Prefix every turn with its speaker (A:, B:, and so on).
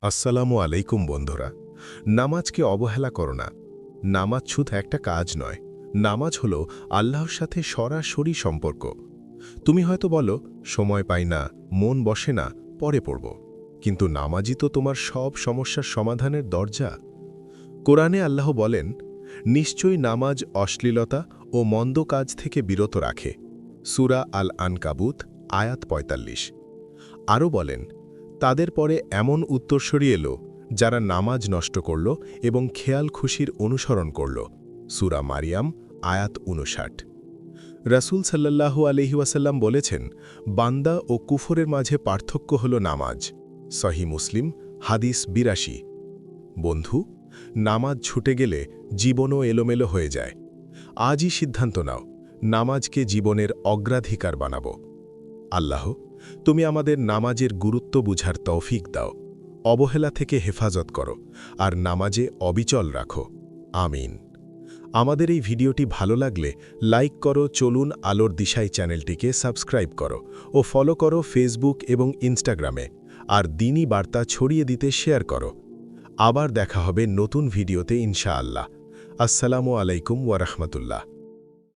A: আসসালামু আলাইকুম বন্ধুরা। নামাজকে অবহেলা করো না। নামাজ শুধু একটা কাজ নয়, নামাজ হলো আল্লাহর সাথে সরাসরি সম্পর্ক। তুমি হয়তো বলো, সময় পাই না, মন বসে না, পরে পড়ব। কিন্তু নামাজই তো তোমার সব সমস্যার সমাধানের দরজা। কোরআনে আল্লাহ বলেন, নিশ্চয়ই নামাজ অশ্লীলতা ও মন্দ কাজ থেকে বিরত রাখে। সূরা আল আনকাবুত আয়াত ৪৫। আরও বলেন, তাদের পরে এমন উত্তরসূরি এলো যারা নামাজ নষ্ট করল এবং খেয়াল খুশির অনুসরণ করল। সূরা মারিয়াম আয়াত ৫৯। রাসূল সাল্লাল্লাহু আলাইহি ওয়াসাল্লাম বলেছেন, বান্দা ও কুফরের মাঝে পার্থক্য হল নামাজ। সহিহ মুসলিম হাদিস ৮২। বন্ধু, নামাজ ছুটে গেলে জীবনও এলোমেলো হয়ে যায়। আজই সিদ্ধান্ত নাও, নামাজকে জীবনের অগ্রাধিকার বানাবো। আল্লাহ, তুমি আমাদের নামাজের গুরুত্ব বুঝার তৌফিক দাও, অবহেলা থেকে হেফাজত করো, আর নামাজে অবিচল রাখো। আমিন। আমাদের এই ভিডিওটি ভালো লাগলে লাইক করো, চলুন আলোর দিশায় চ্যানেলটিকে সাবস্ক্রাইব করো ও ফলো করো ফেসবুক এবং ইনস্টাগ্রামে, আর দিনী বার্তা ছড়িয়ে দিতে শেয়ার করো। আবার দেখা হবে নতুন ভিডিওতে ইনশাআল্লাহ। আসসালামু আলাইকুম ওয়া রাহমাতুল্লাহ।